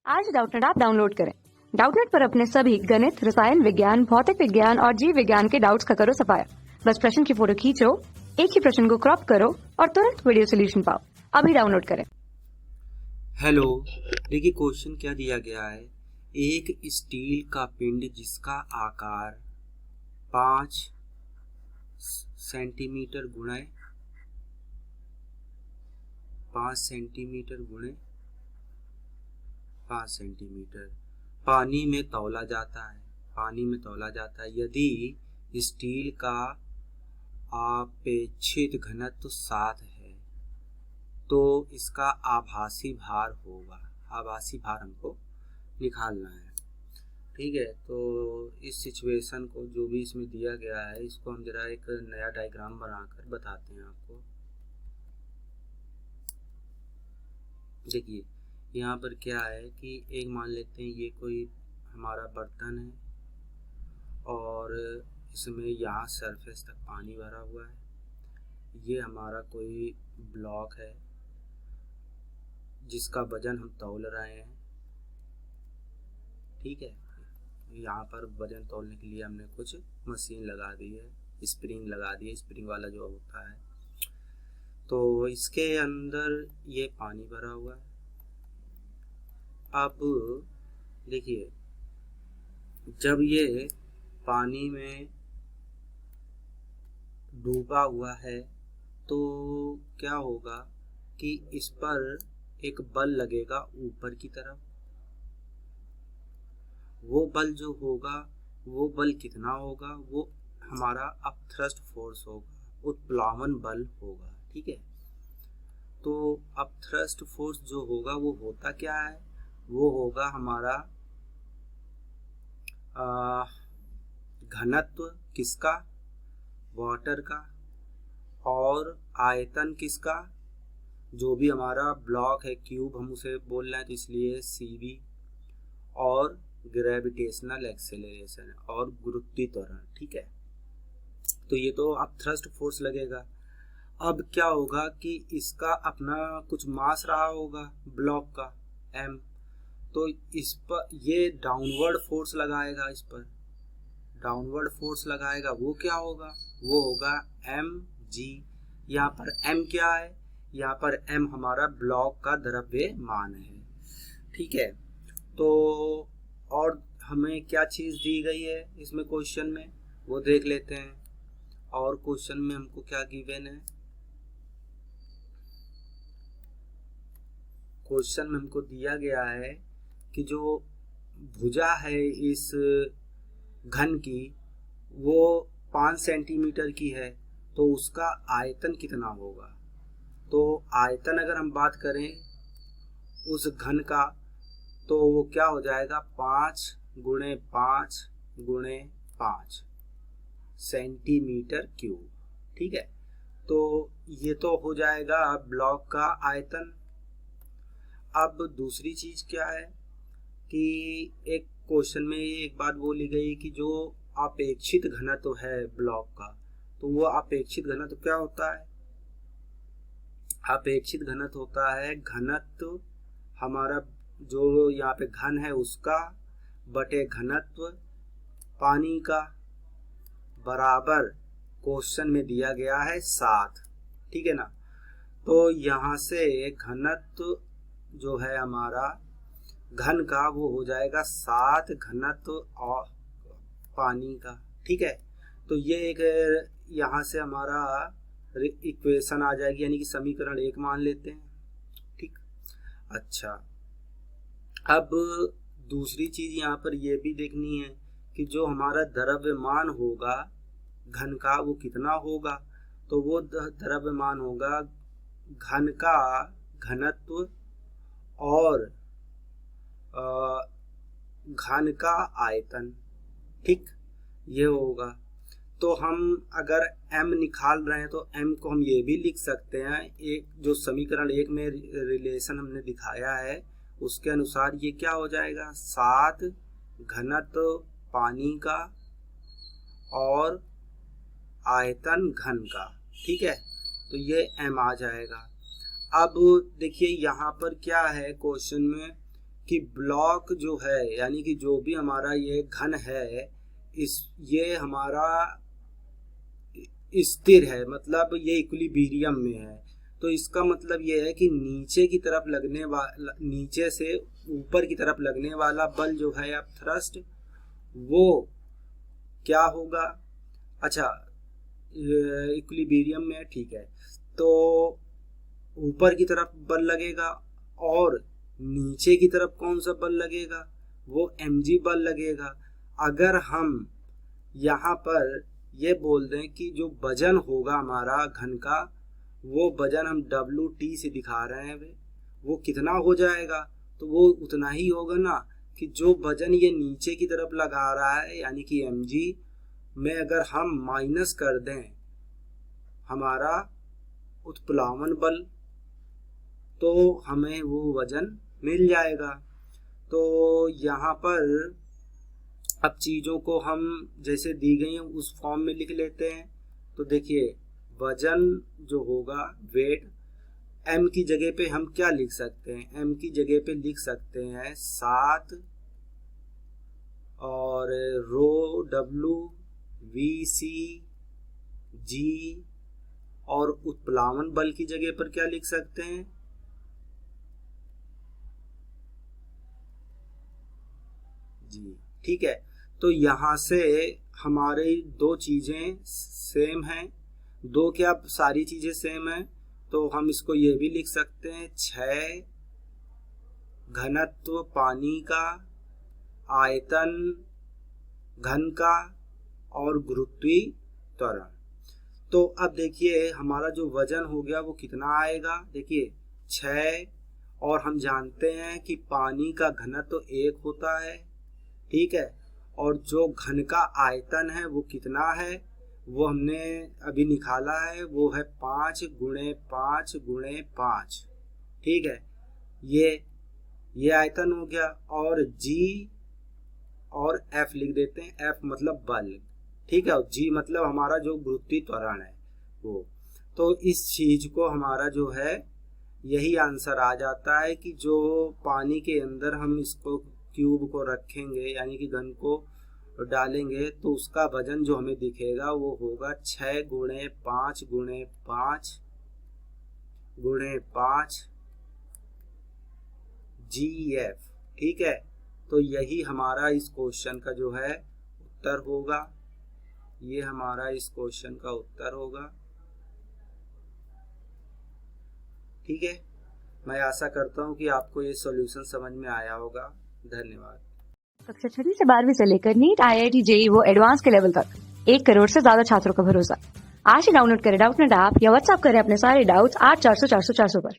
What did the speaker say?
आज Doubtnut app download करें। Doubtnut पर अपने सभी गणित, रसायन विज्ञान, भौतिक विज्ञान और जीव विज्ञान के डाउट्स का करो सफाया। बस प्रश्न की फोटो खींचो, एक ही प्रश्न को क्रॉप करो और तुरंत वीडियो सोल्यूशन पाओ। अभी डाउनलोड करें। हेलो, देखिए क्वेश्चन क्या दिया गया है। एक स्टील का पिंड जिसका आकार 5 सेंटीमीटर गुणे 5 सेंटीमीटर गुणे 5 सेंटीमीटर पानी में तौला जाता है। यदि स्टील का अपेक्षित घनत्व 7 है तो इसका आभासी भार होगा। आभासी भार हमको निकालना है। ठीक है, तो इस सिचुएशन को जो भी इसमें दिया गया है इसको हम जरा एक नया डायग्राम बनाकर बताते हैं आपको। देखिए यहाँ पर क्या है कि एक मान लेते हैं ये कोई हमारा बर्तन है और इसमें यहाँ सरफेस तक पानी भरा हुआ है। ये हमारा कोई ब्लॉक है जिसका वजन हम तौल रहे हैं। ठीक है, यहाँ पर वजन तौलने के लिए हमने कुछ मशीन लगा दी है, स्प्रिंग लगा दी है, स्प्रिंग वाला जो होता है। तो इसके अंदर ये पानी भरा हुआ है। अब देखिए जब ये पानी में डूबा हुआ है तो क्या होगा कि इस पर एक बल लगेगा ऊपर की तरफ। वो बल जो होगा वो बल कितना होगा, वो हमारा अपथ्रस्ट फोर्स होगा, उत्प्लावन बल होगा। ठीक है, तो अपथ्रस्ट फोर्स जो होगा वो होता क्या है, वो होगा हमारा घनत्व किसका, वाटर का, और आयतन किसका, जो भी हमारा ब्लॉक है क्यूब हम उसे बोल रहे हैं तो इसलिए CV, और ग्रेविटेशनल एक्सेलरेशन और गुरुत्वीय त्वरण। ठीक है, तो ये तो अब थ्रस्ट फोर्स लगेगा। अब क्या होगा कि इसका अपना कुछ मास रहा होगा ब्लॉक का M, तो इस पर ये डाउनवर्ड फोर्स लगाएगा, इस पर डाउनवर्ड फोर्स लगाएगा। वो क्या होगा, वो होगा mg। यहाँ पर m क्या है, यहाँ पर m हमारा ब्लॉक का द्रव्यमान है। ठीक है, तो और हमें क्या चीज दी गई है इसमें क्वेश्चन में वो देख लेते हैं। और क्वेश्चन में हमको क्या गिवन है, क्वेश्चन में हमको दिया गया है कि जो भुजा है इस घन की वो 5 सेंटीमीटर की है तो उसका आयतन कितना होगा। तो आयतन अगर हम बात करें उस घन का तो वो क्या हो जाएगा, 5 गुणे 5 गुणे 5 सेंटीमीटर क्यूब। ठीक है, तो ये तो हो जाएगा ब्लॉक का आयतन। अब दूसरी चीज क्या है कि एक क्वेश्चन में एक बात बोली गई कि जो अपेक्षित घनत्व है ब्लॉक का, तो वो अपेक्षित घनत्व क्या होता है, अपेक्षित घनत्व होता है घनत्व हमारा जो यहाँ पे घन है उसका बटे घनत्व पानी का बराबर क्वेश्चन में दिया गया है 7। ठीक है ना, तो यहाँ से घनत्व जो है हमारा घन का वो हो जाएगा 7 घनत्व और पानी का। ठीक है, तो ये एक यहाँ से हमारा इक्वेशन आ जाएगी, यानी कि समीकरण 1 मान लेते हैं। ठीक, अच्छा अब दूसरी चीज यहाँ पर ये भी देखनी है कि जो हमारा द्रव्यमान होगा घन का वो कितना होगा। तो वो द्रव्यमान होगा घन का घनत्व और घन का आयतन। ठीक, ये होगा। तो हम अगर m निकाल रहे हैं तो m को हम ये भी लिख सकते हैं, एक जो समीकरण 1 में रिलेशन हमने दिखाया है उसके अनुसार ये क्या हो जाएगा, 7 घनत्व पानी का और आयतन घन का। ठीक है, तो ये m आ जाएगा। अब देखिए यहाँ पर क्या है क्वेश्चन में कि ब्लॉक जो है यानी कि जो भी हमारा ये घन है ये हमारा स्थिर है, मतलब ये इक्विलिब्रियम में है। तो इसका मतलब ये है कि नीचे की तरफ लगने वाला, नीचे से ऊपर की तरफ लगने वाला बल जो है अब थ्रस्ट, वो क्या होगा? अच्छा, इक्विलिब्रियम में, ठीक है। तो ऊपर की तरफ बल लगेगा और नीचे की तरफ कौन सा बल लगेगा? वो mg बल लगेगा। अगर हम यहाँ पर ये बोल दें कि जो वजन होगा हमारा घन का, वो वजन हम WT से दिखा रहे हैं, वो कितना हो जाएगा? तो वो उतना ही होगा ना कि जो वजन ये नीचे की तरफ लगा रहा है यानी कि mg में अगर हम माइनस कर दें हमारा उत्प्लावन बल, तो हमें वो वजन मिल जाएगा। तो यहाँ पर अब चीज़ों को हम जैसे दी गई हैं उस फॉर्म में लिख लेते हैं। तो देखिए, वजन जो होगा, वेट, m की जगह पे हम क्या लिख सकते हैं? m की जगह पे लिख सकते हैं 7 और रो W VC G, और उत्प्लावन बल की जगह पर क्या लिख सकते हैं? जी, ठीक है। तो यहाँ से हमारी दो चीजें सेम हैं, दो क्या सारी चीजें सेम हैं। तो हम इसको ये भी लिख सकते हैं 6 घनत्व पानी का, आयतन घन का और गुरुत्वीय त्वरण। तो अब देखिए हमारा जो वजन हो गया वो कितना आएगा? देखिए 6, और हम जानते हैं कि पानी का घनत्व 1 होता है, ठीक है। और जो घन का आयतन है वो कितना है? वो हमने अभी निकाला है, वो है 5 × 5 × 5, ठीक है। ये आयतन हो गया। और G और F लिख देते हैं, F मतलब बल, ठीक है, और G मतलब हमारा जो गुरुत्वीय त्वरण है वो। तो इस चीज को हमारा जो है यही आंसर आ जाता है कि जो पानी के अंदर हम इसको क्यूब को रखेंगे यानी कि घन को डालेंगे, तो उसका वजन जो हमें दिखेगा वो होगा 6 × 5 × 5 × 5 GF, ठीक है। तो यही हमारा इस क्वेश्चन का जो है उत्तर होगा, ये हमारा इस क्वेश्चन का उत्तर होगा, ठीक है। मैं आशा करता हूँ कि आपको ये सॉल्यूशन समझ में आया होगा। धन्यवाद। कक्षा 6 से 12वीं से लेकर नीट, IIT, JEE वो एडवांस के लेवल तक 1 करोड़ से ज्यादा छात्रों का भरोसा। आज ही डाउनलोड करें डाउटनेट ऐप या व्हाट्सएप करें अपने सारे डाउट्स 8400 400 400 पर।